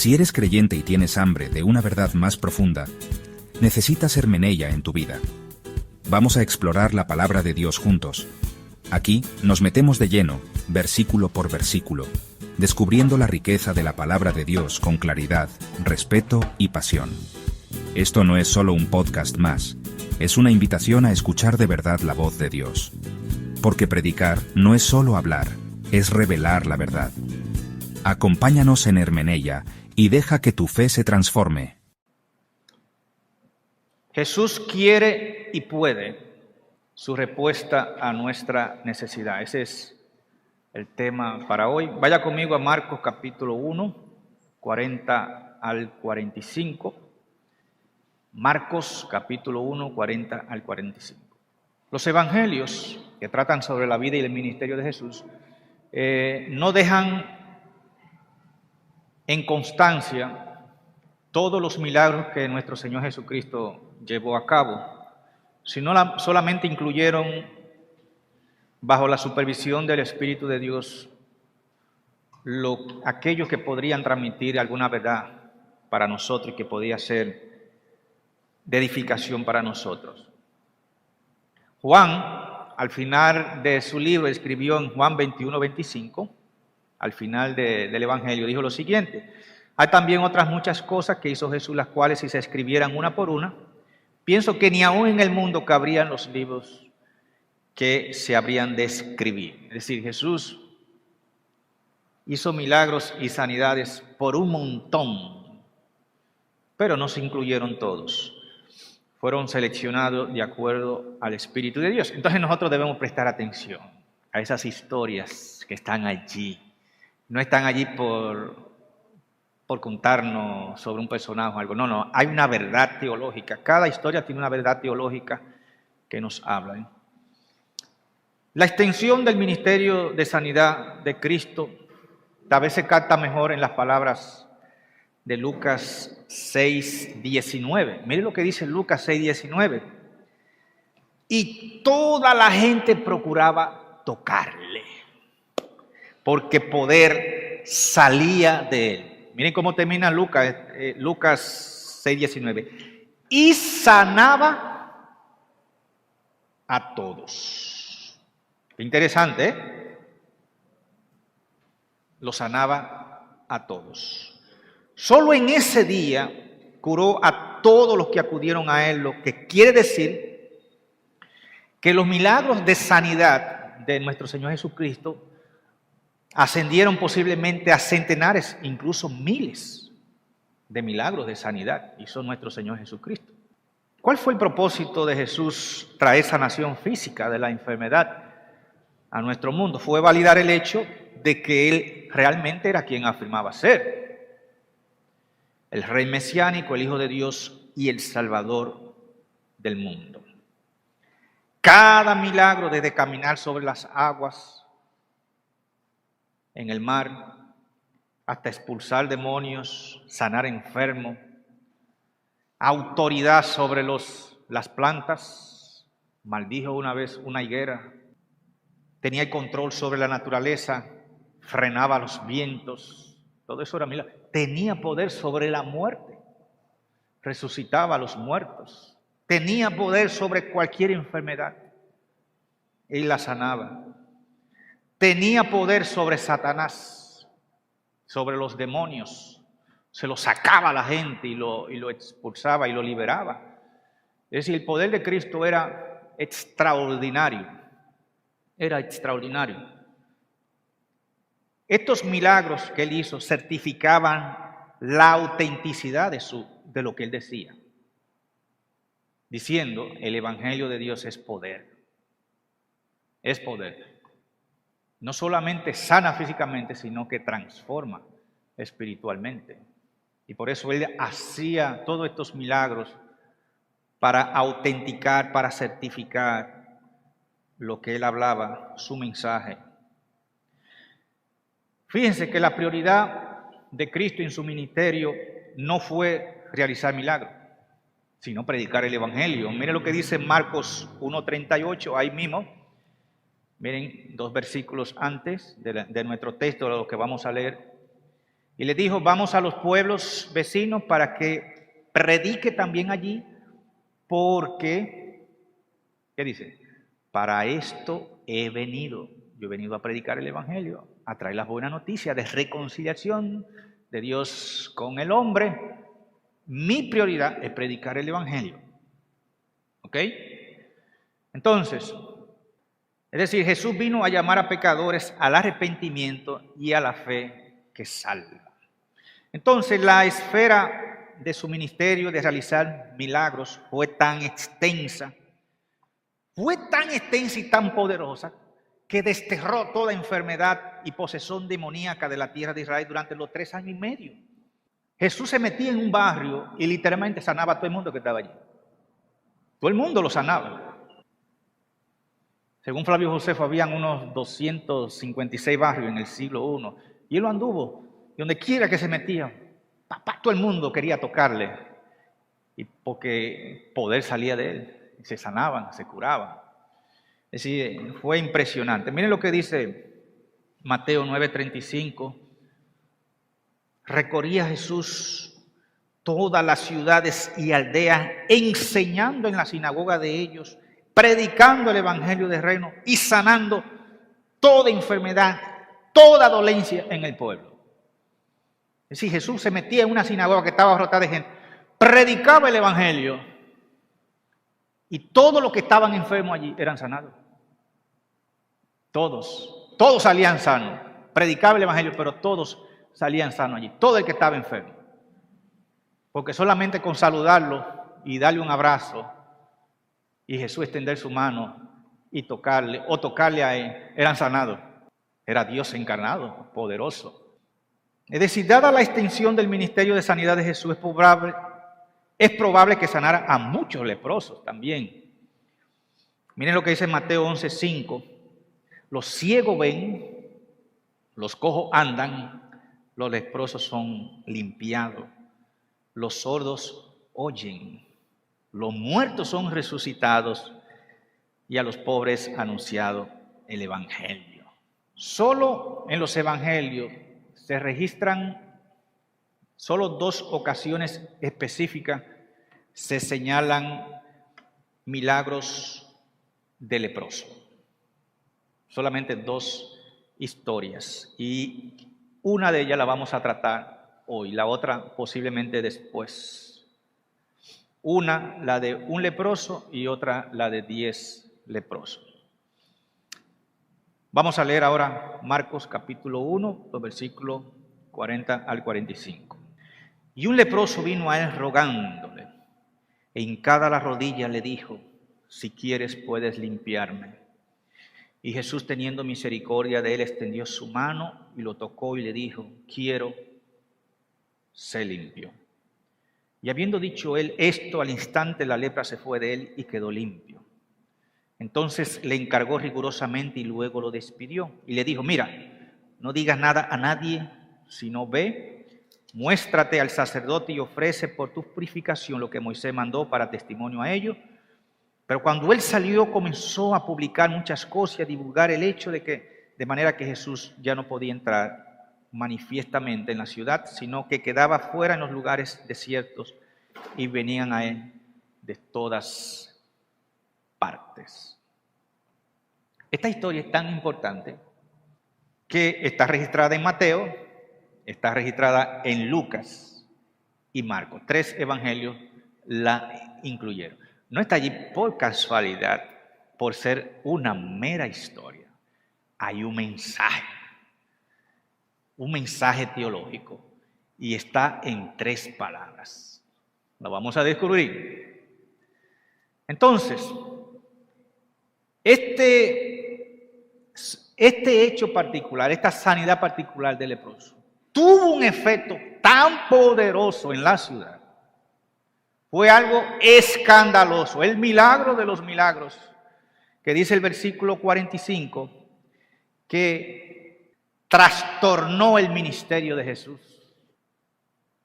Si eres creyente y tienes hambre de una verdad más profunda, necesitas hermeneia en tu vida. Vamos a explorar la palabra de Dios juntos. Aquí nos metemos de lleno, versículo por versículo, descubriendo la riqueza de la palabra de Dios con claridad, respeto y pasión. Esto no es solo un podcast más, es una invitación a escuchar de verdad la voz de Dios. Porque predicar no es solo hablar, es revelar la verdad. Acompáñanos en hermeneia y deja que tu fe se transforme. Jesús quiere y puede su respuesta a nuestra necesidad. Ese es el tema para hoy. Vaya conmigo a Marcos capítulo 1, 40 al 45. Marcos capítulo 1, 40 al 45. Los evangelios que tratan sobre la vida y el ministerio de Jesús no dejan en constancia todos los milagros que nuestro Señor Jesucristo llevó a cabo, sino solamente incluyeron, bajo la supervisión del Espíritu de Dios, aquellos que podrían transmitir alguna verdad para nosotros y que podía ser de edificación para nosotros. Juan, al final de su libro, escribió en Juan 21, 25, al final del Evangelio, dijo lo siguiente: hay también otras muchas cosas que hizo Jesús, las cuales si se escribieran una por una, pienso que ni aún en el mundo cabrían los libros que se habrían de escribir. Es decir, Jesús hizo milagros y sanidades por un montón, pero no se incluyeron todos. Fueron seleccionados de acuerdo al Espíritu de Dios. Entonces nosotros debemos prestar atención a esas historias que están allí. No están allí por contarnos sobre un personaje o algo. No, hay una verdad teológica. Cada historia tiene una verdad teológica que nos habla. La extensión del ministerio de sanidad de Cristo tal vez se capta mejor en las palabras de Lucas 6:19. Miren lo que dice Lucas 6:19. Y toda la gente procuraba tocarle, porque poder salía de él. Miren cómo termina Lucas 6:19. Y sanaba a todos. Qué interesante, ¿eh? Lo sanaba a todos. Solo en ese día curó a todos los que acudieron a él, lo que quiere decir que los milagros de sanidad de nuestro Señor Jesucristo ascendieron posiblemente a centenares, incluso miles de milagros de sanidad hizo nuestro Señor Jesucristo. ¿Cuál fue el propósito de Jesús traer sanación física de la enfermedad a nuestro mundo? Fue validar el hecho de que Él realmente era quien afirmaba ser: el Rey mesiánico, el Hijo de Dios y el Salvador del mundo. Cada milagro, desde caminar sobre las aguas en el mar, hasta expulsar demonios, sanar enfermos, autoridad sobre las plantas, maldijo una vez una higuera, tenía el control sobre la naturaleza, frenaba los vientos, todo eso era milagro. Tenía poder sobre la muerte, resucitaba a los muertos, tenía poder sobre cualquier enfermedad, él la sanaba. Tenía poder sobre Satanás, sobre los demonios, se lo sacaba a la gente y lo expulsaba y lo liberaba. Es decir, el poder de Cristo era extraordinario, Estos milagros que Él hizo certificaban la autenticidad de lo que Él decía, diciendo: el Evangelio de Dios es poder, es poder. No solamente sana físicamente, sino que transforma espiritualmente. Y por eso Él hacía todos estos milagros para autenticar, para certificar lo que Él hablaba, su mensaje. Fíjense que la prioridad de Cristo en su ministerio no fue realizar milagros, sino predicar el Evangelio. Miren lo que dice Marcos 1:38, ahí mismo. Miren, 2 versículos antes de nuestro texto, lo que vamos a leer. Y le dijo, vamos a los pueblos vecinos para que predique también allí, porque, ¿qué dice? Para esto he venido. Yo he venido a predicar el evangelio, a traer las buenas noticias de reconciliación de Dios con el hombre. Mi prioridad es predicar el evangelio. ¿Ok? Entonces, es decir, Jesús vino a llamar a pecadores al arrepentimiento y a la fe que salva. Entonces, la esfera de su ministerio de realizar milagros fue tan extensa y tan poderosa que desterró toda enfermedad y posesión demoníaca de la tierra de Israel durante los 3 años y medio. Jesús se metía en un barrio y literalmente sanaba a todo el mundo que estaba allí. Todo el mundo lo sanaba. Según Flavio Josefo, habían unos 256 barrios en el siglo I. Y él lo anduvo. Y donde quiera que se metía, todo el mundo quería tocarle. Y porque poder salía de él. Y se sanaban, se curaban. Es decir, fue impresionante. Miren lo que dice Mateo 9:35. Recorría Jesús todas las ciudades y aldeas, enseñando en la sinagoga de ellos, predicando el evangelio del reino y sanando toda enfermedad, toda dolencia en el pueblo. Es decir, Jesús se metía en una sinagoga que estaba abarrotada de gente, predicaba el evangelio y todos los que estaban enfermos allí eran sanados. Todos salían sanos. Predicaba el evangelio, pero todos salían sanos allí. Todo el que estaba enfermo. Porque solamente con saludarlo y darle un abrazo y Jesús extender su mano y tocarle o tocarle a él, eran sanados. Era Dios encarnado, poderoso. Es decir, dada la extensión del ministerio de sanidad de Jesús, es probable que sanara a muchos leprosos también. Miren lo que dice Mateo 11:5. Los ciegos ven, los cojos andan, los leprosos son limpiados, los sordos oyen, los muertos son resucitados y a los pobres anunciado el evangelio. Solo en los evangelios se registran solo 2 ocasiones específicas, se señalan milagros de leproso. Solamente 2 historias y una de ellas la vamos a tratar hoy, la otra posiblemente después. Una, la de un leproso y otra, la de 10 leprosos. Vamos a leer ahora Marcos capítulo 1, los versículos 40 al 45. Y un leproso vino a él rogándole, e hincada la rodilla le dijo, si quieres puedes limpiarme. Y Jesús, teniendo misericordia de él, extendió su mano y lo tocó y le dijo, quiero, sé limpio. Y habiendo dicho él esto, al instante la lepra se fue de él y quedó limpio. Entonces le encargó rigurosamente y luego lo despidió. Y le dijo, mira, no digas nada a nadie, sino ve, muéstrate al sacerdote y ofrece por tu purificación lo que Moisés mandó para testimonio a ellos. Pero cuando él salió, comenzó a publicar muchas cosas y a divulgar el hecho de manera que Jesús ya no podía entrar manifiestamente en la ciudad, sino que quedaba fuera en los lugares desiertos y venían a él de todas partes. Esta historia es tan importante que está registrada en Mateo, está registrada en Lucas y Marcos. 3 evangelios la incluyeron. No está allí por casualidad, por ser una mera historia. Hay un mensaje teológico, y está en 3 palabras. Lo vamos a descubrir. Entonces, este hecho particular, esta sanidad particular del leproso, tuvo un efecto tan poderoso en la ciudad. Fue algo escandaloso, el milagro de los milagros, que dice el versículo 45, que trastornó el ministerio de Jesús.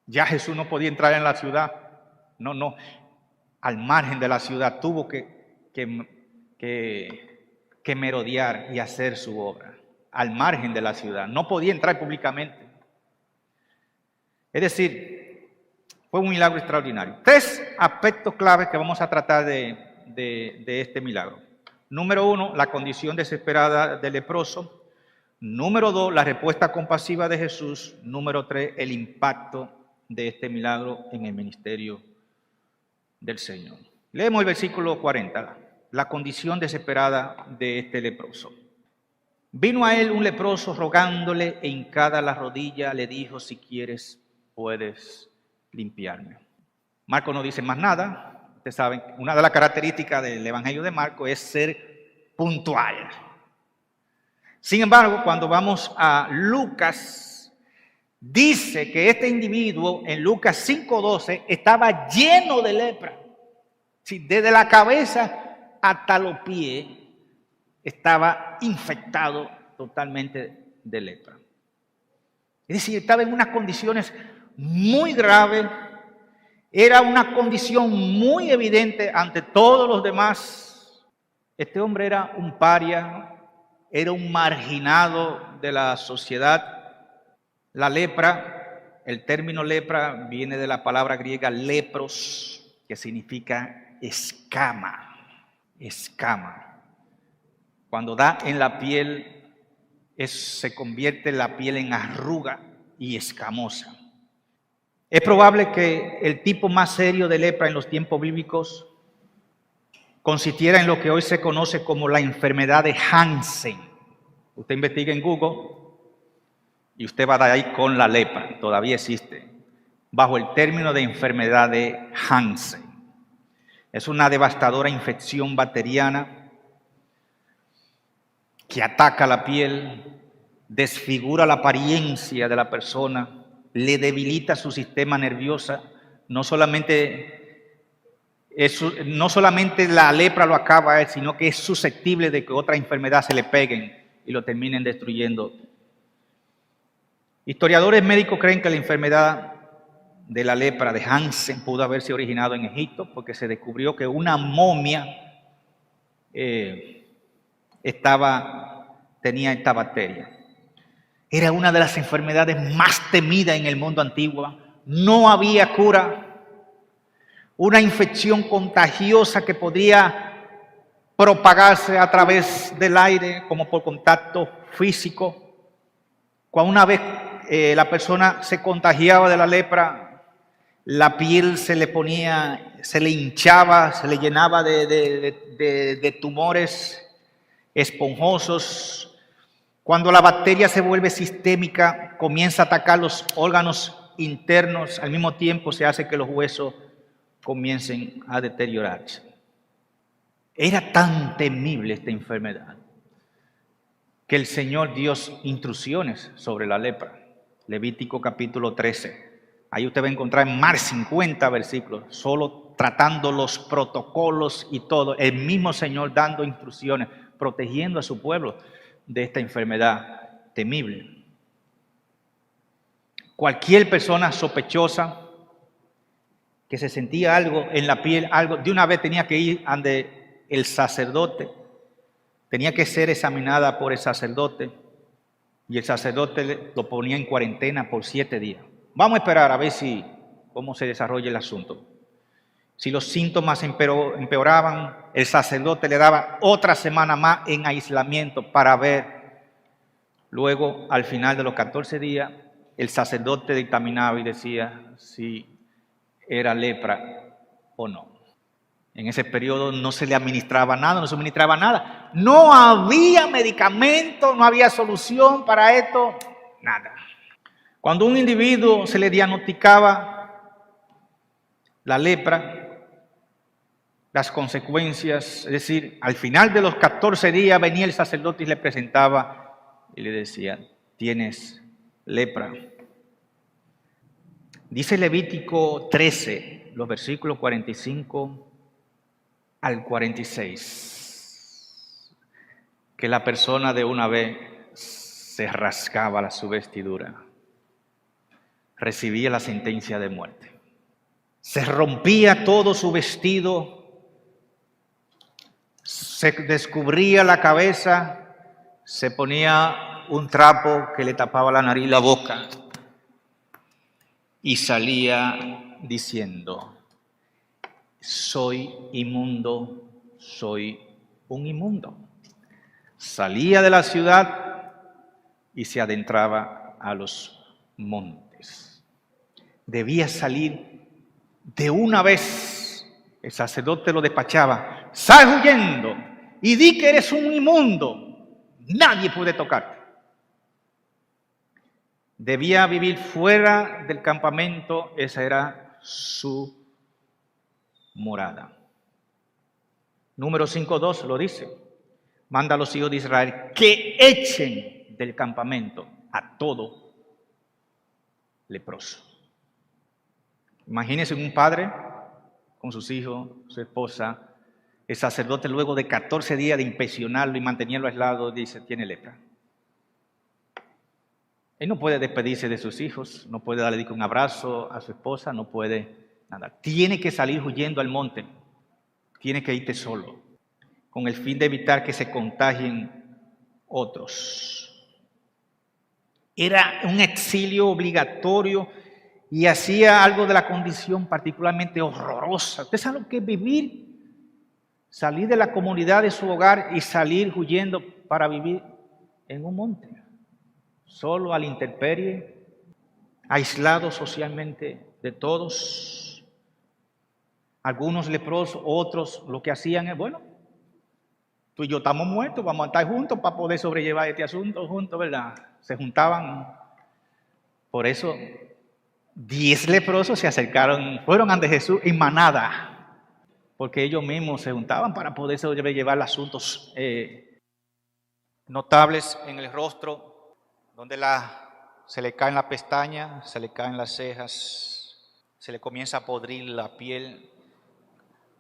Ya Jesús no podía entrar en la ciudad, no, al margen de la ciudad tuvo que merodear y hacer su obra, al margen de la ciudad, no podía entrar públicamente. Es decir, fue un milagro extraordinario. 3 aspectos claves que vamos a tratar de este milagro. Número 1, la condición desesperada del leproso. Número 2, la respuesta compasiva de Jesús. Número 3, el impacto de este milagro en el ministerio del Señor. Leemos el versículo 40, la condición desesperada de este leproso. Vino a él un leproso rogándole e hincada la rodilla le dijo: si quieres, puedes limpiarme. Marco no dice más nada. Ustedes saben, una de las características del Evangelio de Marco es ser puntual. Sin embargo, cuando vamos a Lucas, dice que este individuo en Lucas 5:12 estaba lleno de lepra. Sí, desde la cabeza hasta los pies estaba infectado totalmente de lepra. Es decir, estaba en unas condiciones muy graves. Era una condición muy evidente ante todos los demás. Este hombre era un paria, era un marginado de la sociedad. La lepra, el término lepra viene de la palabra griega lepros, que significa escama. Escama. Cuando da en la piel, se convierte la piel en arruga y escamosa. Es probable que el tipo más serio de lepra en los tiempos bíblicos consistiera en lo que hoy se conoce como la enfermedad de Hansen. Usted investiga en Google y usted va de ahí con la lepra, todavía existe, bajo el término de enfermedad de Hansen. Es una devastadora infección bacteriana que ataca la piel, desfigura la apariencia de la persona, le debilita su sistema nervioso. No solamente la lepra lo acaba a él, sino que es susceptible de que otra enfermedad se le peguen y lo terminen destruyendo. Historiadores médicos creen que la enfermedad de la lepra de Hansen pudo haberse originado en Egipto, porque se descubrió que una momia tenía esta bacteria. Era una de las enfermedades más temidas en el mundo antiguo. No había cura. Una infección contagiosa que podía propagarse a través del aire, como por contacto físico. Cuando una vez la persona se contagiaba de la lepra, la piel se le hinchaba, se le llenaba de tumores esponjosos. Cuando la bacteria se vuelve sistémica, comienza a atacar los órganos internos, al mismo tiempo se hace que los huesos comiencen a deteriorarse. Era tan temible esta enfermedad que el Señor dio instrucciones sobre la lepra. Levítico capítulo 13. Ahí usted va a encontrar más de 50 versículos, solo tratando los protocolos y todo. El mismo Señor dando instrucciones, protegiendo a su pueblo de esta enfermedad temible. Cualquier persona sospechosa que se sentía algo en la piel, algo, de una vez tenía que ir ante el sacerdote, tenía que ser examinada por el sacerdote y el sacerdote lo ponía en cuarentena por 7 días. Vamos a esperar a ver cómo se desarrolla el asunto. Si los síntomas empeoraban, el sacerdote le daba otra semana más en aislamiento para ver. Luego, al final de los 14 días, el sacerdote dictaminaba y decía si era lepra o no. En ese periodo no se le administraba nada, no se suministraba nada. No había medicamento, no había solución para esto, nada. Cuando a un individuo se le diagnosticaba la lepra, las consecuencias, es decir, al final de los 14 días venía el sacerdote y le presentaba y le decía: tienes lepra. Dice Levítico 13, los versículos 45 al 46, que la persona de una vez se rasgaba su vestidura, recibía la sentencia de muerte. Se rompía todo su vestido, se descubría la cabeza, se ponía un trapo que le tapaba la nariz y la boca y salía diciendo: soy inmundo, soy un inmundo. Salía de la ciudad y se adentraba a los montes. Debía salir de una vez. El sacerdote lo despachaba: sal huyendo y di que eres un inmundo, nadie puede tocarte. Debía vivir fuera del campamento, esa era su morada. Número 5:2 lo dice: manda a los hijos de Israel que echen del campamento a todo leproso. Imagínense un padre con sus hijos, su esposa. El sacerdote, luego de 14 días de inspeccionarlo y mantenerlo aislado, dice: tiene lepra. Él no puede despedirse de sus hijos, no puede darle un abrazo a su esposa, no puede nada. Tiene que salir huyendo al monte, tiene que irte solo, con el fin de evitar que se contagien otros. Era un exilio obligatorio y hacía algo de la condición particularmente horrorosa. ¿Usted sabe lo que es vivir? Salir de la comunidad de su hogar y salir huyendo para vivir en un monte, solo a la intemperie, aislado socialmente de todos. Algunos leprosos, otros lo que hacían es: bueno, tú y yo estamos muertos, vamos a estar juntos para poder sobrellevar este asunto juntos, ¿verdad? Se juntaban. Por eso 10 leprosos se acercaron, fueron ante Jesús en manada, porque ellos mismos se juntaban para poder sobrellevar asuntos notables en el rostro, donde se le caen las pestañas, se le caen las cejas, se le comienza a podrir la piel,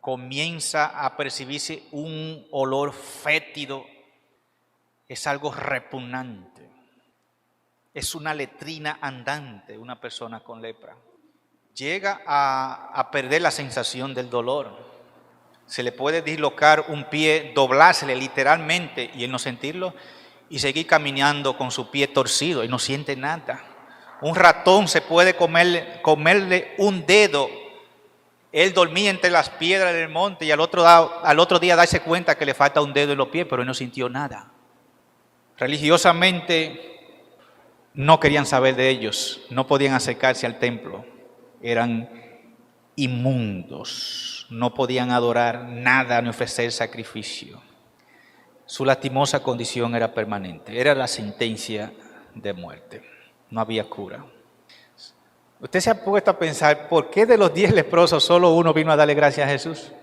comienza a percibirse un olor fétido. Es algo repugnante. Es una letrina andante una persona con lepra. Llega a perder la sensación del dolor. Se le puede dislocar un pie, doblársele literalmente y él no sentirlo, y seguir caminando con su pie torcido y no siente nada. Un ratón se puede comerle un dedo. Él dormía entre las piedras del monte y al otro día darse cuenta que le falta un dedo en los pies, pero él no sintió nada. Religiosamente no querían saber de ellos, no podían acercarse al templo, eran inmundos, no podían adorar nada ni ofrecer sacrificio. Su lastimosa condición era permanente, era la sentencia de muerte, no había cura. ¿Usted se ha puesto a pensar por qué de los 10 leprosos solo uno vino a darle gracias a Jesús?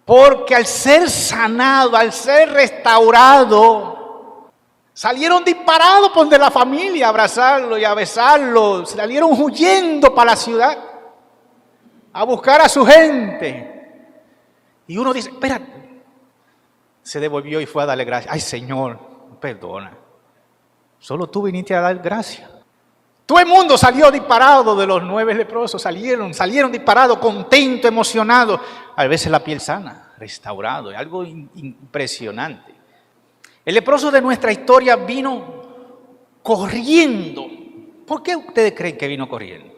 Porque al ser sanado, al ser restaurado, salieron disparados por de la familia a abrazarlo y a besarlo. Salieron huyendo para la ciudad a buscar a su gente. Y uno dice: espérate. Se devolvió y fue a darle gracias. Ay, Señor, perdona. Solo tú viniste a dar gracias. Todo el mundo salió disparado de los 9 leprosos. Salieron disparados, contentos, emocionados. A veces la piel sana, restaurado. Es algo impresionante. El leproso de nuestra historia vino corriendo. ¿Por qué ustedes creen que vino corriendo?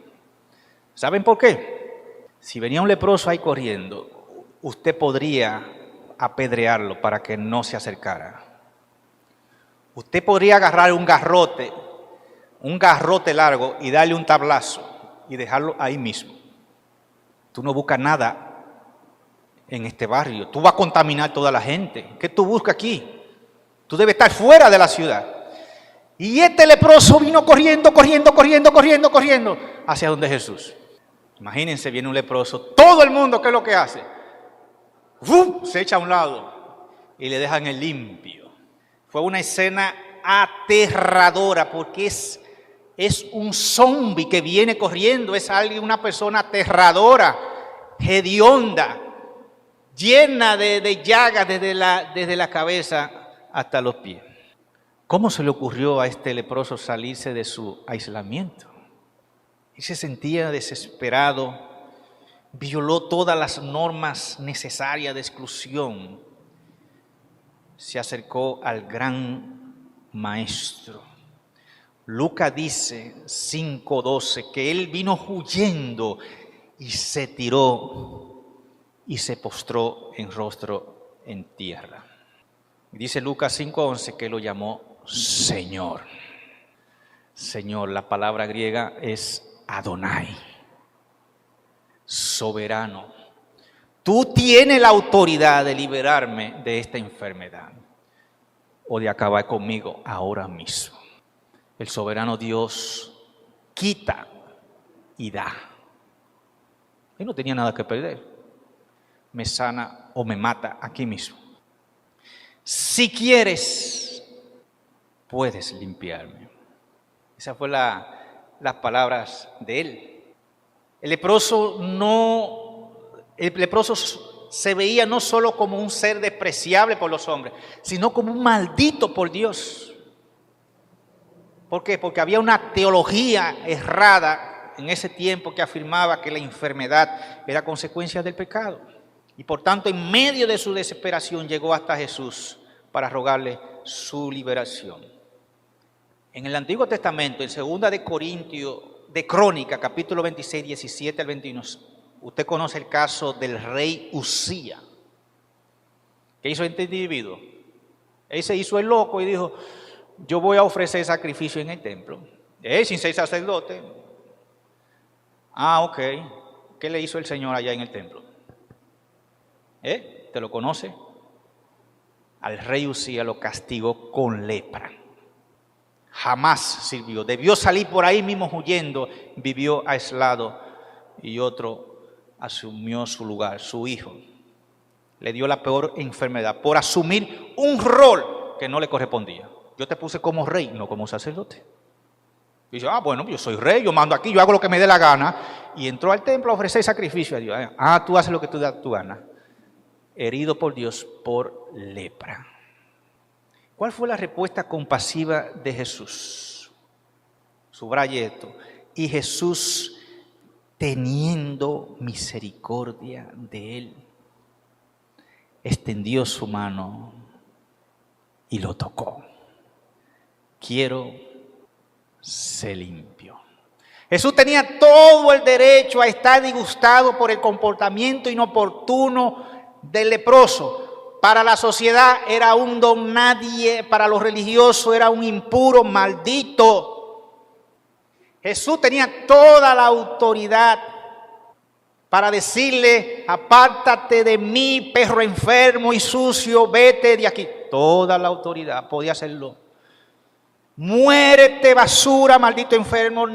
¿Saben por qué? Si venía un leproso ahí corriendo, usted podría apedrearlo para que no se acercara. Usted podría agarrar un garrote largo y darle un tablazo y dejarlo ahí mismo. Tú no buscas nada en este barrio. Tú vas a contaminar a toda la gente. ¿Qué tú buscas aquí? Tú debes estar fuera de la ciudad. Y este leproso vino corriendo hacia donde Jesús. Imagínense, viene un leproso. Todo el mundo, ¿qué es lo que hace? Se echa a un lado y le dejan el limpio. Fue una escena aterradora porque es un zombie que viene corriendo, es una persona aterradora, hedionda, llena de llagas desde la cabeza hasta los pies. ¿Cómo se le ocurrió a este leproso salirse de su aislamiento? Él se sentía desesperado, violó todas las normas necesarias de exclusión. Se acercó al gran maestro, Lucas dice 5:12 que él vino huyendo y se tiró y se postró en rostro en tierra. Dice Lucas 5:11 que lo llamó Señor. Señor, la palabra griega es Adonai, soberano. Tú tienes la autoridad de liberarme de esta enfermedad o de acabar conmigo ahora mismo. El soberano Dios quita y da. Él no tenía nada que perder. Me sana o me mata aquí mismo. Si quieres, puedes limpiarme. Esas fueron las palabras de él. El leproso se veía no solo como un ser despreciable por los hombres, sino como un maldito por Dios. ¿Por qué? Porque había una teología errada en ese tiempo que afirmaba que la enfermedad era consecuencia del pecado. Y por tanto, en medio de su desesperación, llegó hasta Jesús para rogarle su liberación. En el Antiguo Testamento, en 2 de Corintios, de Crónica, capítulo 26, 17 al 21, usted conoce el caso del rey Usía. ¿Qué hizo este individuo? Él se hizo el loco y dijo: yo voy a ofrecer sacrificio en el templo. Sin ser sacerdote. Ok. ¿Qué le hizo el Señor allá en el templo? ¿Te lo conoce? Al rey Usía lo castigó con lepra. Jamás sirvió. Debió salir por ahí mismo huyendo. Vivió aislado y otro asumió su lugar, su hijo. Le dio la peor enfermedad por asumir un rol que no le correspondía. Yo te puse como rey, no como sacerdote. Y dice: bueno, yo soy rey, yo mando aquí, yo hago lo que me dé la gana. Y entró al templo a ofrecer sacrificio a Dios. Tú haces lo que tú das tu gana. Herido por Dios por lepra. ¿Cuál fue la respuesta compasiva de Jesús? Subraye esto. Y Jesús, teniendo misericordia de él, extendió su mano y lo tocó. Quiero ser limpio. Jesús tenía todo el derecho a estar disgustado por el comportamiento inoportuno del leproso. Para la sociedad era un don nadie, para los religiosos era un impuro maldito. Jesús tenía toda la autoridad para decirle: apártate de mí, perro enfermo y sucio, vete de aquí. Toda la autoridad podía hacerlo. Muérete, basura, maldito enfermo.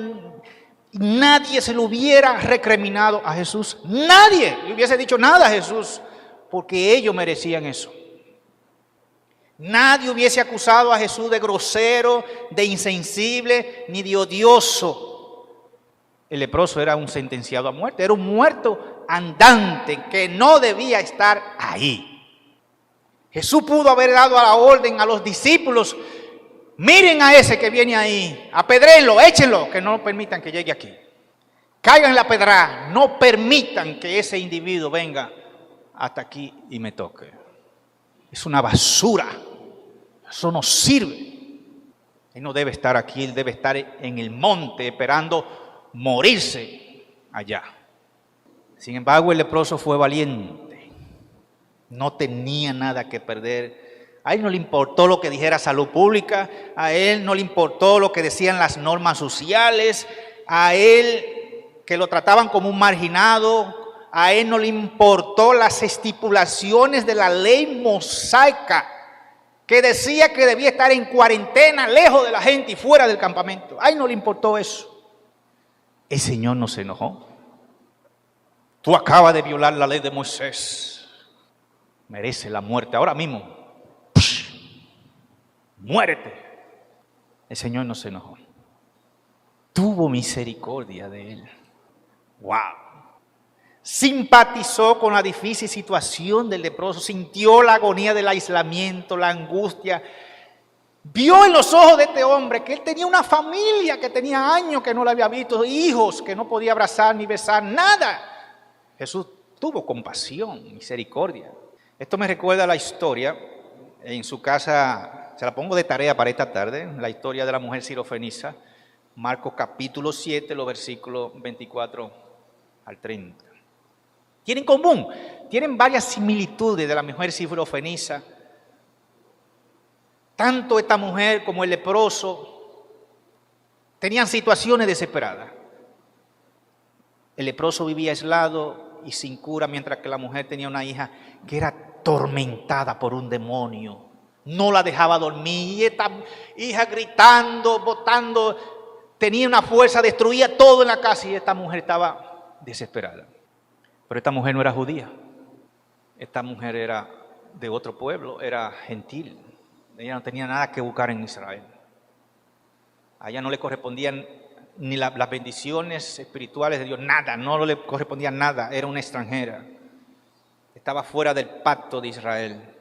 Nadie se lo hubiera recriminado a Jesús. Nadie le hubiese dicho nada a Jesús, porque ellos merecían eso. Nadie hubiese acusado a Jesús de grosero, de insensible, ni de odioso. El leproso era un sentenciado a muerte, era un muerto andante que no debía estar ahí. Jesús pudo haber dado a la orden a los discípulos: miren a ese que viene ahí, apedréenlo, échenlo, que no permitan que llegue aquí. Caigan en la pedrada, no permitan que ese individuo venga hasta aquí y me toque. Es una basura. Eso no sirve. Él no debe estar aquí, él debe estar en el monte esperando morirse allá. Sin embargo, el leproso fue valiente. No tenía nada que perder. A él no le importó lo que dijera salud pública, a él no le importó lo que decían las normas sociales, a él que lo trataban como un marginado, a él no le importó las estipulaciones de la ley mosaica que decía que debía estar en cuarentena, lejos de la gente y fuera del campamento. A él no le importó eso. El Señor no se enojó. Tú acabas de violar la ley de Moisés. Merece la muerte ahora mismo. Muérete. El Señor no se enojó. Tuvo misericordia de él. Wow. Simpatizó con la difícil situación del leproso, sintió la agonía del aislamiento, la angustia. Vio en los ojos de este hombre que él tenía una familia que tenía años que no la había visto, hijos que no podía abrazar ni besar, nada. Jesús tuvo compasión, misericordia. Esto me recuerda a la historia en su casa se la pongo de tarea para esta tarde, la historia de la mujer sirofenisa, Marcos capítulo 7, los versículos 24 al 30. Tienen en común, tienen varias similitudes de la mujer sirofenisa. Tanto esta mujer como el leproso tenían situaciones desesperadas. El leproso vivía aislado y sin cura, mientras que la mujer tenía una hija que era atormentada por un demonio. No la dejaba dormir. Y esta hija gritando, botando, tenía una fuerza, destruía todo en la casa. Y esta mujer estaba desesperada. Pero esta mujer no era judía. Esta mujer era de otro pueblo, era gentil. Ella no tenía nada que buscar en Israel. A ella no le correspondían ni las bendiciones espirituales de Dios, nada, no le correspondía nada, era una extranjera. Estaba fuera del pacto de Israel.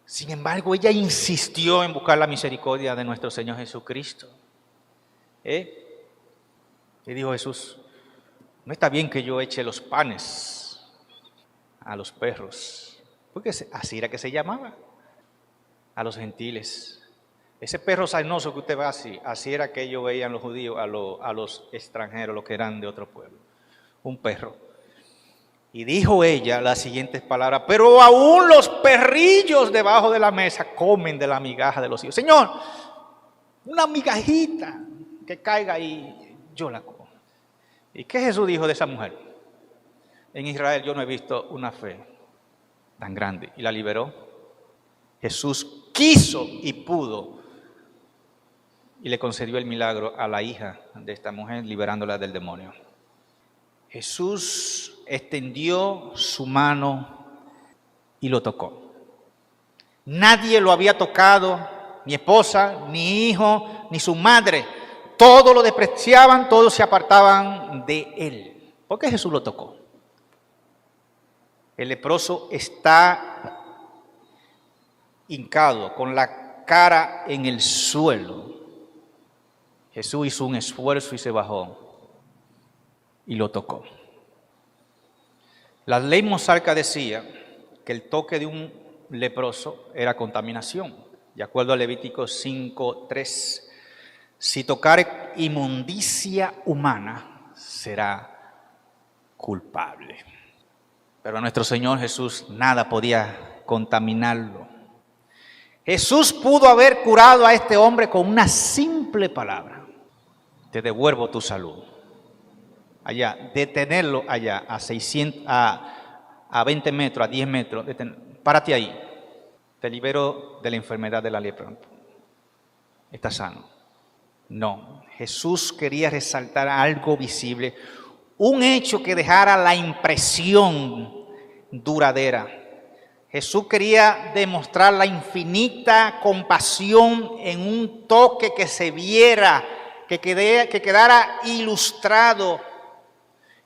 Sin embargo, ella insistió en buscar la misericordia de nuestro Señor Jesucristo. Y dijo Jesús, no está bien que yo eche los panes a los perros, porque así era que se llamaba, a los gentiles. Ese perro sarnoso que usted ve así era que ellos veían los judíos a los extranjeros, los que eran de otro pueblo, un perro. Y dijo ella las siguientes palabras, pero aún los perrillos debajo de la mesa comen de la migaja de los hijos. Señor, una migajita que caiga ahí, yo la como. ¿Y qué Jesús dijo de esa mujer? En Israel yo no he visto una fe tan grande. Y la liberó. Jesús quiso y pudo. Y le concedió el milagro a la hija de esta mujer, liberándola del demonio. Jesús extendió su mano y lo tocó. Nadie lo había tocado, ni esposa, ni hijo, ni su madre. Todos lo despreciaban, todos se apartaban de él. ¿Por qué Jesús lo tocó? El leproso está hincado, con la cara en el suelo. Jesús hizo un esfuerzo y se bajó y lo tocó. La ley mosaica decía que el toque de un leproso era contaminación. De acuerdo a Levítico 5:3, si tocare inmundicia humana, será culpable. Pero a nuestro Señor Jesús nada podía contaminarlo. Jesús pudo haber curado a este hombre con una simple palabra. Te devuelvo tu salud. Allá, detenerlo allá, a 20 metros, a 10 metros. Párate ahí. Te libero de la enfermedad de la lepra. Estás sano. No, Jesús quería resaltar algo visible. Un hecho que dejara la impresión duradera. Jesús quería demostrar la infinita compasión en un toque que se viera, que quedara ilustrado.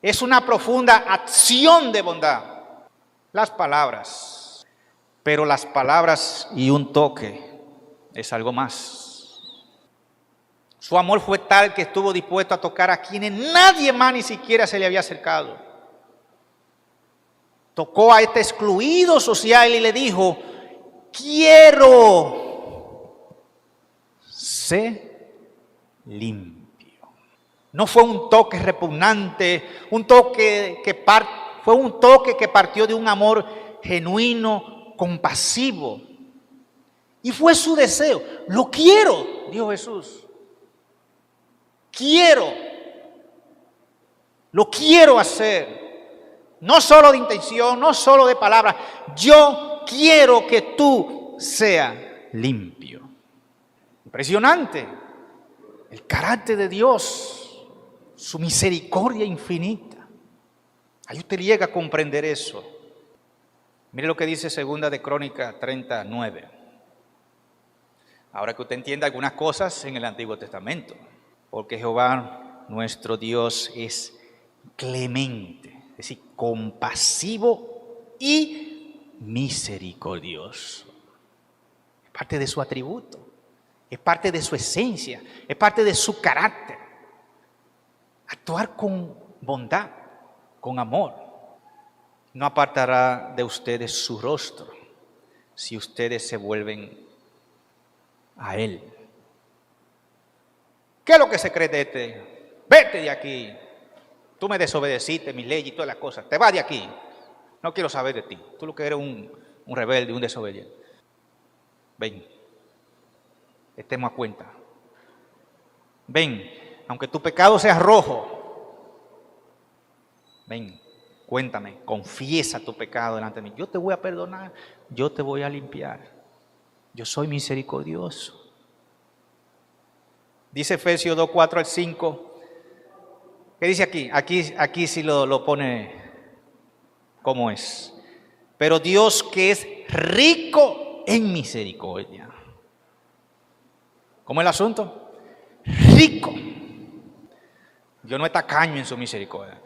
Es una profunda acción de bondad. Las palabras. Pero las palabras y un toque es algo más. Su amor fue tal que estuvo dispuesto a tocar a quienes nadie más ni siquiera se le había acercado. Tocó a este excluido social y le dijo, quiero ser limpio. No fue un toque repugnante, fue un toque que partió de un amor genuino, compasivo. Y fue su deseo. Lo quiero, dijo Jesús. Lo quiero hacer. No solo de intención, no solo de palabras. Yo quiero que tú seas limpio. Impresionante. El carácter de Dios, su misericordia infinita. Ahí usted llega a comprender eso. Mire lo que dice 2 de Crónicas 39. Ahora que usted entienda algunas cosas en el Antiguo Testamento. Porque Jehová nuestro Dios es clemente, es decir, compasivo y misericordioso. Es parte de su atributo, es parte de su esencia, es parte de su carácter. Actuar con bondad, con amor. No apartará de ustedes su rostro si ustedes se vuelven a Él. ¿Qué es lo que se cree de este? Vete de aquí. Tú me desobedeciste, mi ley y todas las cosas. Te vas de aquí. No quiero saber de ti. Tú lo que eres un rebelde, un desobediente. Ven. Estemos a cuenta. Ven. Aunque tu pecado sea rojo. Ven. Cuéntame. Confiesa tu pecado delante de mí. Yo te voy a perdonar. Yo te voy a limpiar. Yo soy misericordioso. Dice Efesios 2, 4 al 5. ¿Qué dice aquí? Aquí sí lo pone como es. Pero Dios, que es rico en misericordia. ¿Cómo es el asunto? Rico. Dios no es tacaño en su misericordia.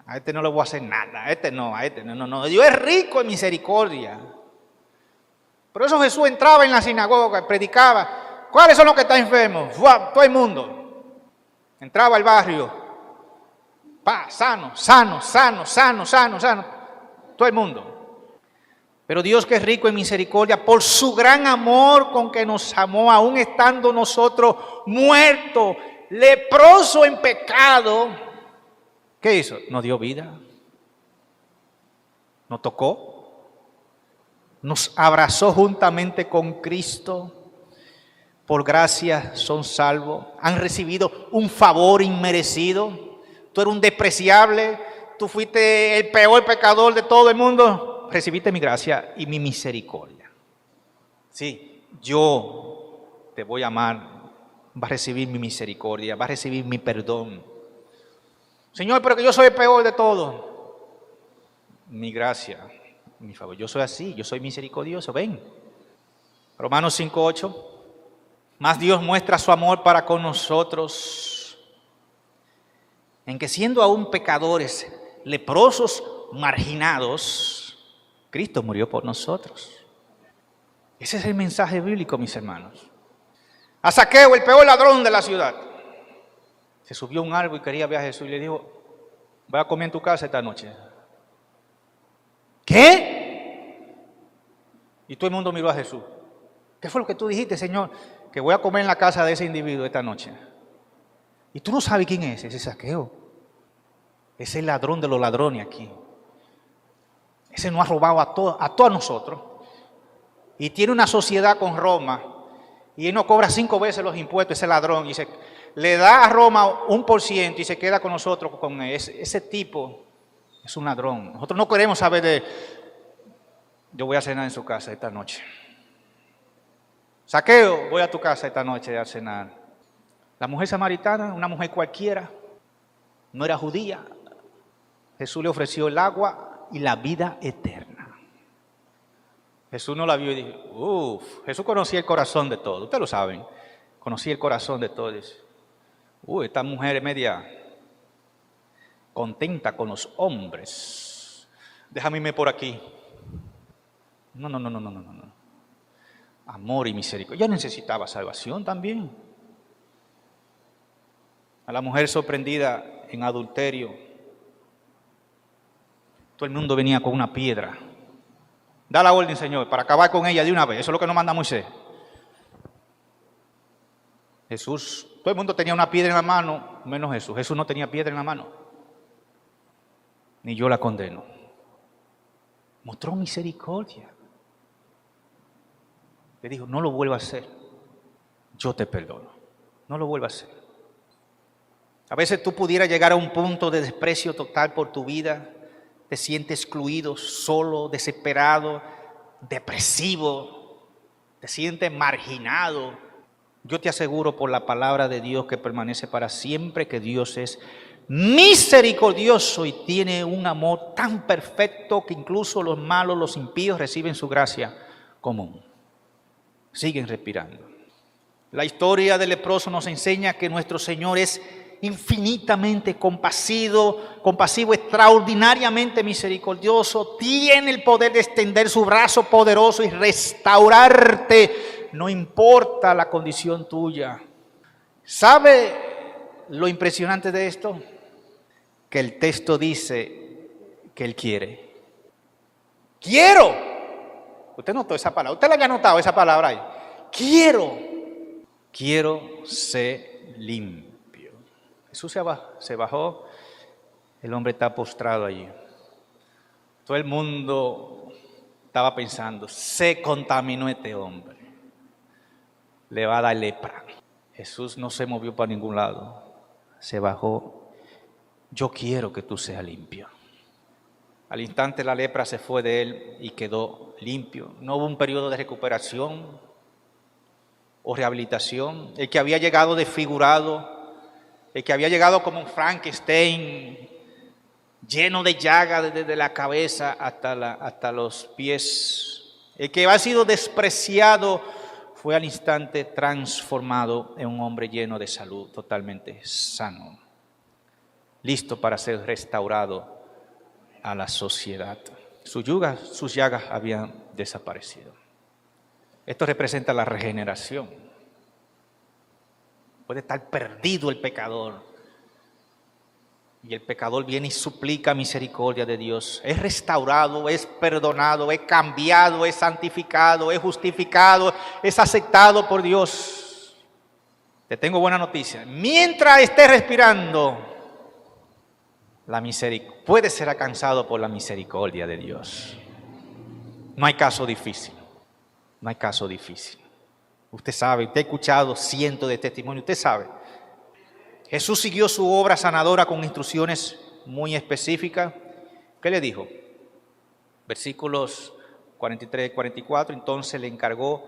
A este no le voy a hacer nada. A este no. Dios es rico en misericordia. Por eso Jesús entraba en la sinagoga, predicaba. ¿Cuáles son los que están enfermos? Todo el mundo. Entraba al barrio. Sano. Todo el mundo. Pero Dios, que es rico en misericordia, por su gran amor con que nos amó, aún estando nosotros muertos, leprosos en pecado, ¿qué hizo? Nos dio vida. Nos tocó. Nos abrazó juntamente con Cristo. Por gracia son salvos. Han recibido un favor inmerecido. Tú eres un despreciable. Tú fuiste el peor pecador de todo el mundo. Recibiste mi gracia y mi misericordia. Sí, yo te voy a amar. Vas a recibir mi misericordia. Vas a recibir mi perdón. Señor, pero que yo soy el peor de todos. Mi gracia, mi favor. Yo soy así. Yo soy misericordioso. Ven. Romanos 5:8. Mas Dios muestra su amor para con nosotros, en que siendo aún pecadores, leprosos, marginados, Cristo murió por nosotros. Ese es el mensaje bíblico, mis hermanos. A Zaqueo, el peor ladrón de la ciudad, se subió a un árbol y quería ver a Jesús y le dijo: voy a comer en tu casa esta noche. ¿Qué? Y todo el mundo miró a Jesús. ¿Qué fue lo que tú dijiste, Señor? Que voy a comer en la casa de ese individuo esta noche. Y tú no sabes quién es ese Zaqueo. Es el ladrón de los ladrones aquí. Ese no ha robado a todos nosotros. Y tiene una sociedad con Roma. Y él no cobra 5 veces los impuestos, ese ladrón. Y le da a Roma 1% y se queda con nosotros con él. Ese tipo es un ladrón. Nosotros no queremos saber de... Yo voy a cenar en su casa esta noche. Zaqueo, voy a tu casa esta noche a cenar. La mujer samaritana, una mujer cualquiera, no era judía. Jesús le ofreció el agua y la vida eterna. Jesús no la vio y dijo, Jesús conocía el corazón de todos. Ustedes lo saben, conocía el corazón de todos. Esta mujer es media contenta con los hombres. Déjame irme por aquí. No. Amor y misericordia. Ella necesitaba salvación también. A la mujer sorprendida en adulterio, todo el mundo venía con una piedra. Da la orden, Señor, para acabar con ella de una vez. Eso es lo que nos manda Moisés. Jesús, todo el mundo tenía una piedra en la mano, menos Jesús. Jesús no tenía piedra en la mano. Ni yo la condeno. Mostró misericordia. Le dijo, no lo vuelva a hacer. Yo te perdono. No lo vuelva a hacer. A veces tú pudieras llegar a un punto de desprecio total por tu vida. Te sientes excluido, solo, desesperado, depresivo. Te sientes marginado. Yo te aseguro por la palabra de Dios que permanece para siempre que Dios es misericordioso y tiene un amor tan perfecto que incluso los malos, los impíos reciben su gracia común. Siguen respirando. La historia del leproso nos enseña que nuestro Señor es infinitamente compasivo, extraordinariamente misericordioso, tiene el poder de extender su brazo poderoso y restaurarte, no importa la condición tuya. ¿Sabe lo impresionante de esto? Que el texto dice que Él quiere. ¡Quiero! Usted notó esa palabra, usted le había notado esa palabra ahí. Quiero ser limpio. Jesús se bajó, el hombre está postrado allí. Todo el mundo estaba pensando, se contaminó este hombre, le va a dar lepra. Jesús no se movió para ningún lado, se bajó. Yo quiero que tú seas limpio. Al instante la lepra se fue de él y quedó limpio. No hubo un periodo de recuperación o rehabilitación. El que había llegado desfigurado, el que había llegado como un Frankenstein, lleno de llagas desde la cabeza hasta los pies, el que había sido despreciado, fue al instante transformado en un hombre lleno de salud, totalmente sano, listo para ser restaurado a la sociedad. Sus llagas habían desaparecido. Esto representa la regeneración. Puede estar perdido el pecador, y el pecador viene y suplica misericordia de Dios. Es restaurado, es perdonado, es cambiado, es santificado, es justificado, es aceptado por Dios. Te tengo buena noticia. Mientras esté respirando, puede ser alcanzado por la misericordia de Dios. No hay caso difícil. No hay caso difícil. Usted sabe, usted ha escuchado cientos de testimonios, usted sabe. Jesús siguió su obra sanadora con instrucciones muy específicas. ¿Qué le dijo? Versículos 43 y 44. Entonces le encargó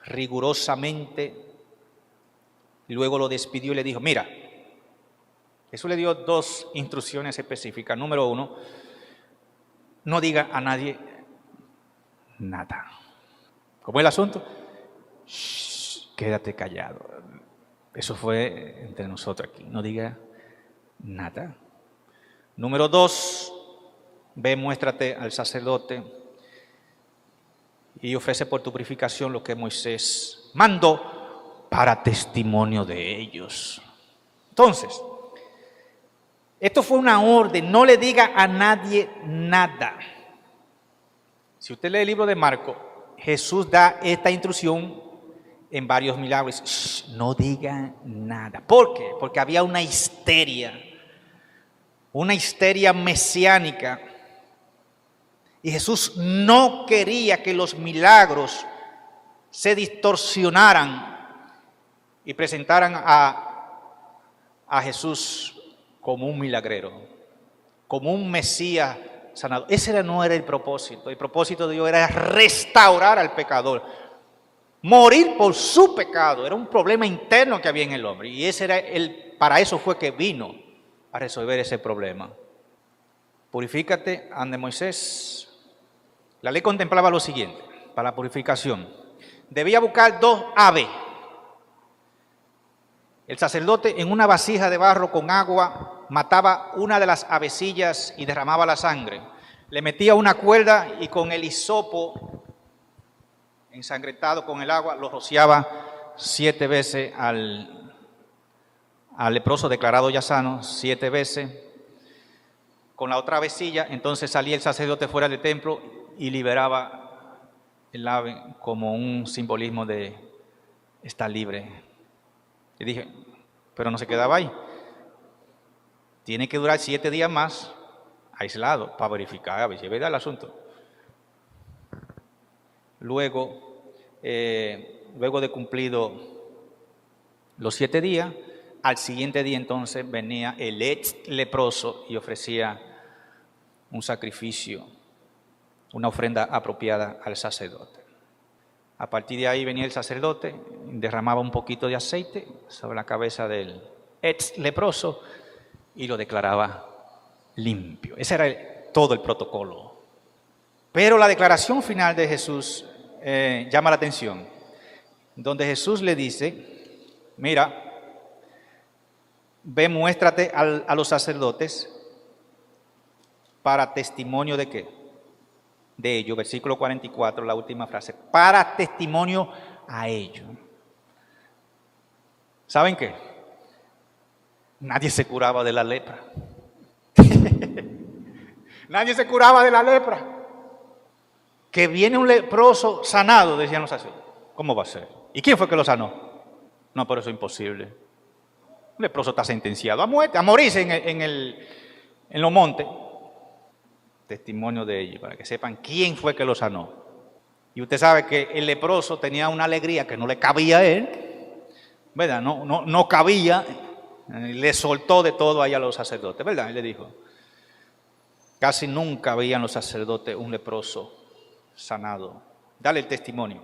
rigurosamente, y luego lo despidió y le dijo, mira, Jesús le dio dos instrucciones específicas. Número 1, no diga a nadie nada. ¿Cómo es el asunto? Shh, quédate callado. Eso fue entre nosotros aquí. No diga nada. Número 2, ve, muéstrate al sacerdote y ofrece por tu purificación lo que Moisés mandó para testimonio de ellos. Entonces, esto fue una orden, no le diga a nadie nada. Si usted lee el libro de Marcos, Jesús da esta instrucción en varios milagros. Shh, no diga nada. ¿Por qué? Porque había una histeria mesiánica. Y Jesús no quería que los milagros se distorsionaran y presentaran a Jesús como un milagrero, como un Mesías sanador. Ese no era el propósito. El propósito de Dios era restaurar al pecador, morir por su pecado. Era un problema interno que había en el hombre, y para eso fue que vino a resolver ese problema. Purifícate ante Moisés. La ley contemplaba lo siguiente: para la purificación debía buscar 2 aves. El sacerdote, en una vasija de barro con agua, mataba una de las avecillas y derramaba la sangre. Le metía una cuerda y con el hisopo ensangrentado con el agua lo rociaba 7 veces al leproso declarado ya sano, 7 veces. Con la otra avecilla, entonces salía el sacerdote fuera del templo y liberaba el ave como un simbolismo de estar libre. Y dije, pero no se quedaba ahí. Tiene que durar 7 días más aislado para verificar a ver si es verdad el asunto. Luego de cumplido los 7 días, al siguiente día entonces venía el ex leproso y ofrecía un sacrificio, una ofrenda apropiada al sacerdote. A partir de ahí venía el sacerdote, derramaba un poquito de aceite sobre la cabeza del ex leproso y lo declaraba limpio. Ese era todo el protocolo. Pero la declaración final de Jesús llama la atención, donde Jesús le dice, mira, ve, muéstrate a los sacerdotes para testimonio de qué. De ello, versículo 44, la última frase, para testimonio a ellos. ¿Saben qué? Nadie se curaba de la lepra. Nadie se curaba de la lepra. que viene un leproso sanado, decían los sacerdotes. ¿Cómo va a ser? ¿Y quién fue que lo sanó? No, pero eso es imposible. Un leproso está sentenciado a muerte, a morirse en los montes. Testimonio de ellos, para que sepan quién fue que lo sanó. Y usted sabe que el leproso tenía una alegría que no le cabía a él, ¿verdad? No cabía, le soltó de todo ahí a los sacerdotes, ¿verdad? Él le dijo, casi nunca veían los sacerdotes un leproso sanado. Dale el testimonio.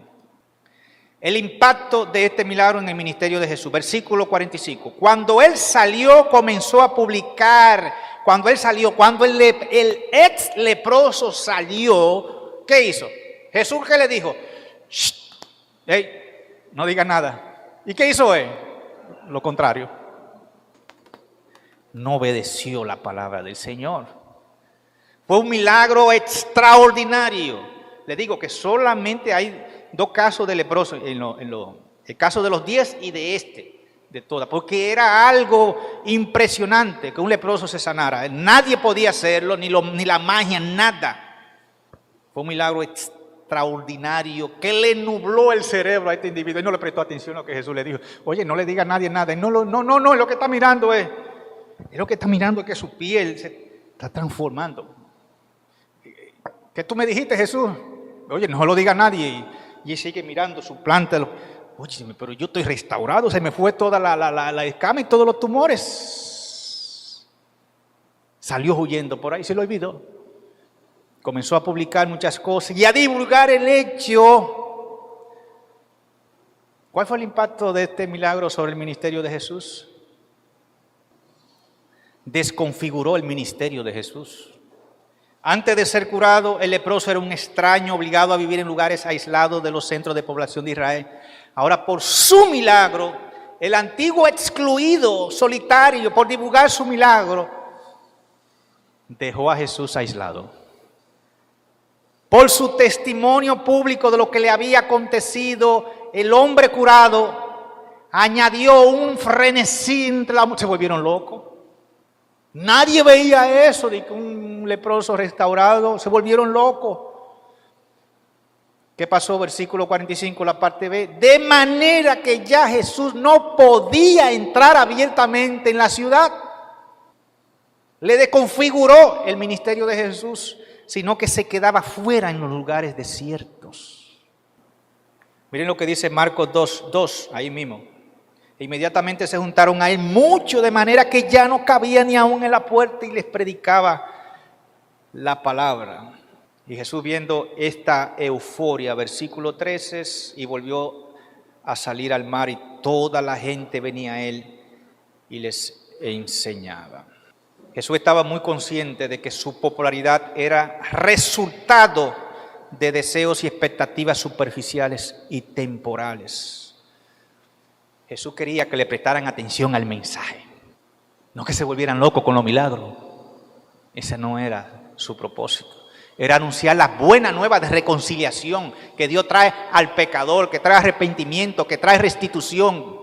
El impacto de este milagro en el ministerio de Jesús. Versículo 45. Cuando él salió, comenzó a publicar. Cuando el ex leproso salió, ¿qué hizo? Jesús, ¿qué le dijo? Hey, no diga nada. ¿Y qué hizo él? Lo contrario. No obedeció la palabra del Señor. Fue un milagro extraordinario. Le digo que solamente hay 2 casos de leprosos, el caso de los 10 y de todas, porque era algo impresionante que un leproso se sanara. Nadie podía hacerlo, ni la magia, nada. Fue un milagro extraordinario que le nubló el cerebro a este individuo y no le prestó atención a lo que Jesús le dijo. Oye, no le diga a nadie nada. No, lo que está mirando es que su piel se está transformando. ¿Qué tú me dijiste, Jesús? Oye, no lo diga a nadie. Y sigue mirando su planta. Oye, pero yo estoy restaurado. Se me fue toda la escama y todos los tumores. Salió huyendo por ahí, se lo olvidó. Comenzó a publicar muchas cosas y a divulgar el hecho. ¿Cuál fue el impacto de este milagro sobre el ministerio de Jesús? Desconfiguró el ministerio de Jesús. Antes de ser curado, el leproso era un extraño obligado a vivir en lugares aislados de los centros de población de Israel. Ahora, por su milagro, el antiguo excluido, solitario, por divulgar su milagro, dejó a Jesús aislado. Por su testimonio público de lo que le había acontecido, el hombre curado añadió un frenesí entre la... Se volvieron locos. Nadie veía eso de que un leproso restaurado, se volvieron locos. ¿Qué pasó? Versículo 45, la parte B. De manera que ya Jesús no podía entrar abiertamente en la ciudad. Le desconfiguró el ministerio de Jesús, sino que se quedaba fuera en los lugares desiertos. Miren lo que dice Marcos 2, ahí mismo. Inmediatamente se juntaron a él muchos, de manera que ya no cabía ni aún en la puerta y les predicaba la palabra. Y Jesús, viendo esta euforia, versículo 13, y volvió a salir al mar y toda la gente venía a él y les enseñaba. Jesús estaba muy consciente de que su popularidad era resultado de deseos y expectativas superficiales y temporales. Jesús quería que le prestaran atención al mensaje, no que se volvieran locos con los milagros. Ese no era su propósito. Era anunciar la buena nueva de reconciliación que Dios trae al pecador, que trae arrepentimiento, que trae restitución,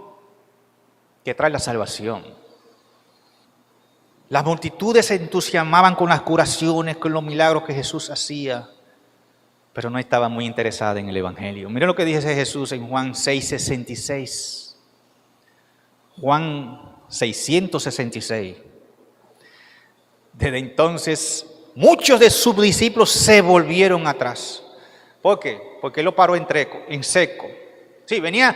que trae la salvación. Las multitudes se entusiasmaban con las curaciones, con los milagros que Jesús hacía, pero no estaban muy interesadas en el Evangelio. Miren lo que dice Jesús en Juan 6:66. Juan 666. Desde entonces, muchos de sus discípulos se volvieron atrás. ¿Por qué? Porque él lo paró en seco. Sí, venía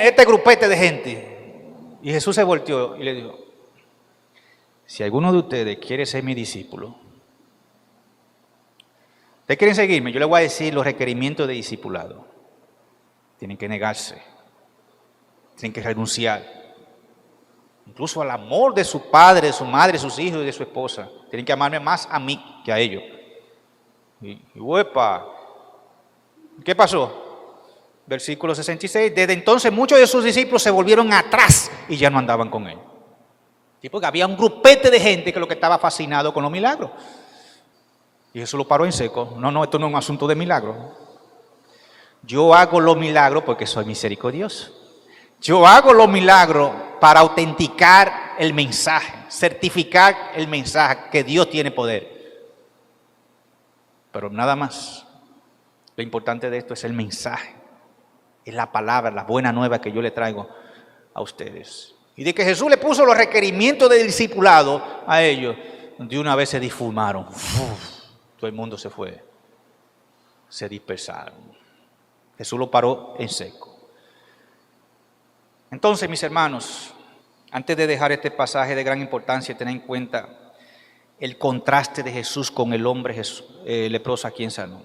este grupete de gente. Y Jesús se volteó y le dijo: si alguno de ustedes quiere ser mi discípulo, ¿ustedes quieren seguirme? Yo les voy a decir los requerimientos de discipulado. Tienen que negarse. Tienen que renunciar. Incluso al amor de su padre, de su madre, de sus hijos y de su esposa. Tienen que amarme más a mí que a ellos. Y ¡uepa! ¿Qué pasó? Versículo 66. Desde entonces muchos de sus discípulos se volvieron atrás y ya no andaban con él. Sí, porque había un grupete de gente que lo que estaba fascinado con los milagros. Y Jesús lo paró en seco. No, esto no es un asunto de milagros. Yo hago los milagros porque soy misericordioso. Yo hago los milagros para autenticar el mensaje, certificar el mensaje que Dios tiene poder. Pero nada más. Lo importante de esto es el mensaje, es la palabra, la buena nueva que yo le traigo a ustedes. Y de que Jesús le puso los requerimientos del discipulado a ellos, de una vez se difumaron. Todo el mundo se fue, se dispersaron. Jesús lo paró en seco. Entonces, mis hermanos, antes de dejar este pasaje de gran importancia, tener en cuenta el contraste de Jesús con el hombre leproso a quien sanó.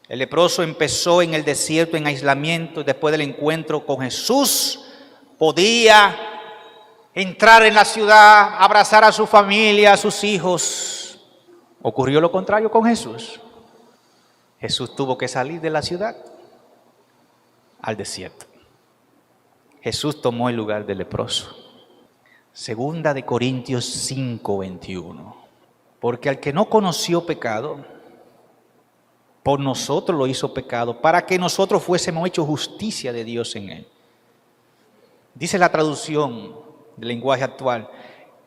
El leproso empezó en el desierto, en aislamiento. Después del encuentro con Jesús, podía entrar en la ciudad, abrazar a su familia, a sus hijos. Ocurrió lo contrario con Jesús. Jesús tuvo que salir de la ciudad al desierto. Jesús tomó el lugar del leproso. Segunda de Corintios 5:21. Porque al que no conoció pecado, por nosotros lo hizo pecado, para que nosotros fuésemos hechos justicia de Dios en él. Dice la traducción del lenguaje actual: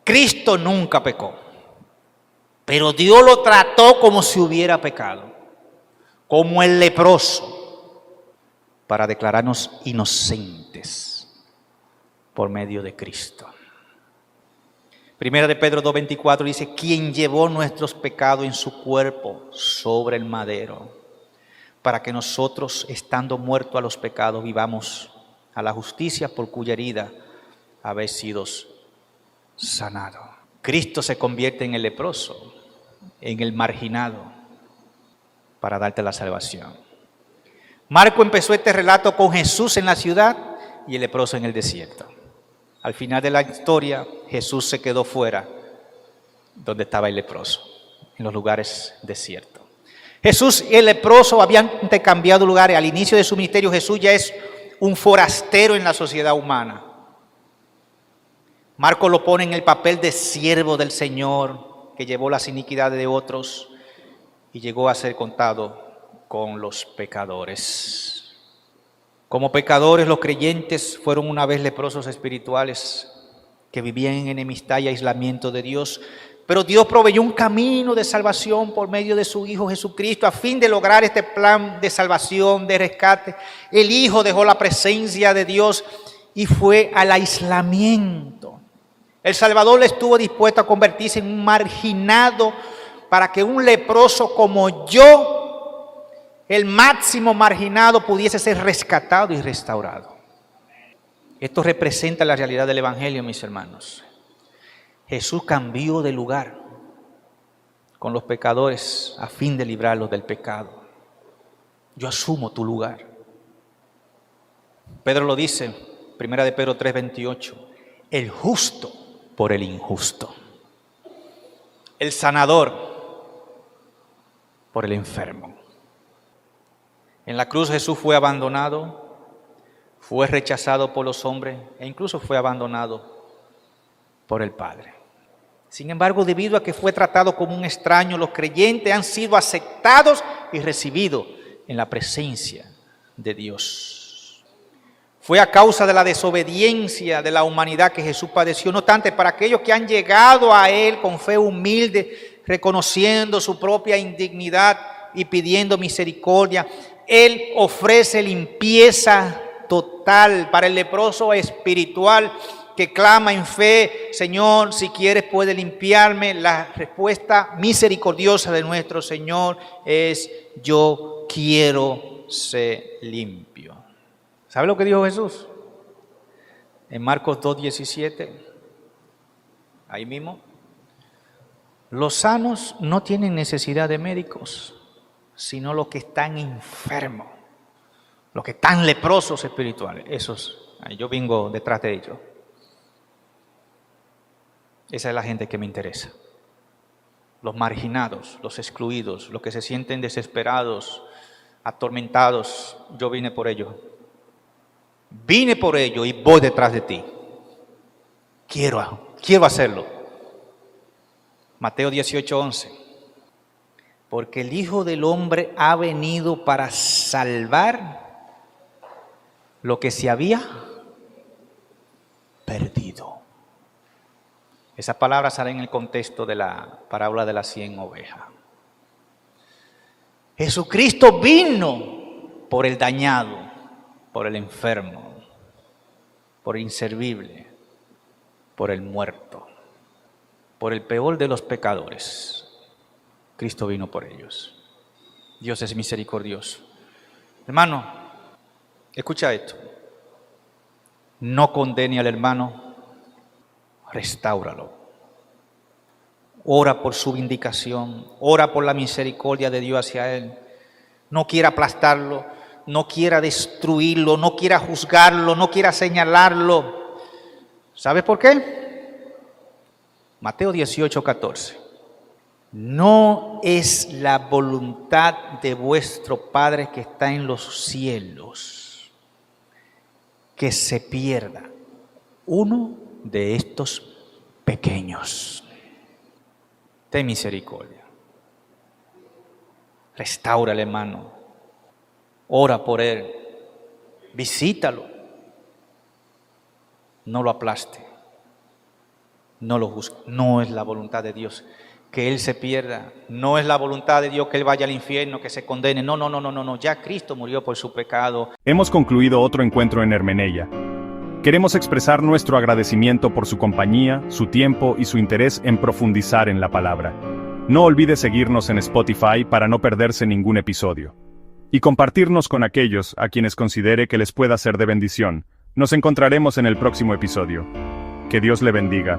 Cristo nunca pecó, pero Dios lo trató como si hubiera pecado, como el leproso, para declararnos inocentes por medio de Cristo. Primera de Pedro 2:24 dice: quien llevó nuestros pecados en su cuerpo sobre el madero, para que nosotros, estando muertos a los pecados, vivamos a la justicia, por cuya herida habéis sido sanados. Cristo se convierte en el leproso, en el marginado, para darte la salvación. Marco empezó este relato con Jesús en la ciudad y el leproso en el desierto. Al final de la historia, Jesús se quedó fuera, donde estaba el leproso, en los lugares desiertos. Jesús y el leproso habían intercambiado lugares. Al inicio de su ministerio, Jesús ya es un forastero en la sociedad humana. Marco lo pone en el papel de siervo del Señor, que llevó las iniquidades de otros y llegó a ser contado con los pecadores. Como pecadores, los creyentes fueron una vez leprosos espirituales que vivían en enemistad y aislamiento de Dios. Pero Dios proveyó un camino de salvación por medio de su Hijo Jesucristo a fin de lograr este plan de salvación, de rescate. El Hijo dejó la presencia de Dios y fue al aislamiento. El Salvador estuvo dispuesto a convertirse en un marginado para que un leproso como yo, el máximo marginado, pudiese ser rescatado y restaurado. Esto representa la realidad del Evangelio, mis hermanos. Jesús cambió de lugar con los pecadores a fin de librarlos del pecado. Yo asumo tu lugar. Pedro lo dice, 1 de Pedro 3:28, el justo por el injusto, el sanador por el enfermo. En la cruz Jesús fue abandonado, fue rechazado por los hombres e incluso fue abandonado por el Padre. Sin embargo, debido a que fue tratado como un extraño, los creyentes han sido aceptados y recibidos en la presencia de Dios. Fue a causa de la desobediencia de la humanidad que Jesús padeció. No obstante, para aquellos que han llegado a Él con fe humilde, reconociendo su propia indignidad y pidiendo misericordia, Él ofrece limpieza total para el leproso espiritual que clama en fe: Señor, si quieres puedes limpiarme. La respuesta misericordiosa de nuestro Señor es: yo quiero ser limpio. ¿Sabe lo que dijo Jesús? En Marcos 2:17, ahí mismo: los sanos no tienen necesidad de médicos, sino los que están enfermos, los que están leprosos espirituales. Esos, yo vengo detrás de ellos. Esa es la gente que me interesa. Los marginados, los excluidos, los que se sienten desesperados, atormentados. Yo vine por ellos. Vine por ellos y voy detrás de ti. Quiero hacerlo. Mateo 18:11. Porque el Hijo del Hombre ha venido para salvar lo que se había perdido. Esas palabras salen en el contexto de la parábola de las 100 ovejas. Jesucristo vino por el dañado, por el enfermo, por el inservible, por el muerto, por el peor de los pecadores. Cristo vino por ellos. Dios es misericordioso. Hermano, escucha esto. No condene al hermano, restáuralo. Ora por su vindicación, ora por la misericordia de Dios hacia él. No quiera aplastarlo, no quiera destruirlo, no quiera juzgarlo, no quiera señalarlo. ¿Sabes por qué? Mateo 18:14. No es la voluntad de vuestro Padre que está en los cielos que se pierda uno de estos pequeños. Ten misericordia. Restaura al hermano. Ora por él. Visítalo. No lo aplaste. No lo juzgue. No es la voluntad de Dios que él se pierda. No es la voluntad de Dios que él vaya al infierno, que se condene. No. Ya Cristo murió por su pecado. Hemos concluido otro encuentro en Hermeneia. Queremos expresar nuestro agradecimiento por su compañía, su tiempo y su interés en profundizar en la palabra. No olvide seguirnos en Spotify para no perderse ningún episodio. Y compartirnos con aquellos a quienes considere que les pueda ser de bendición. Nos encontraremos en el próximo episodio. Que Dios le bendiga.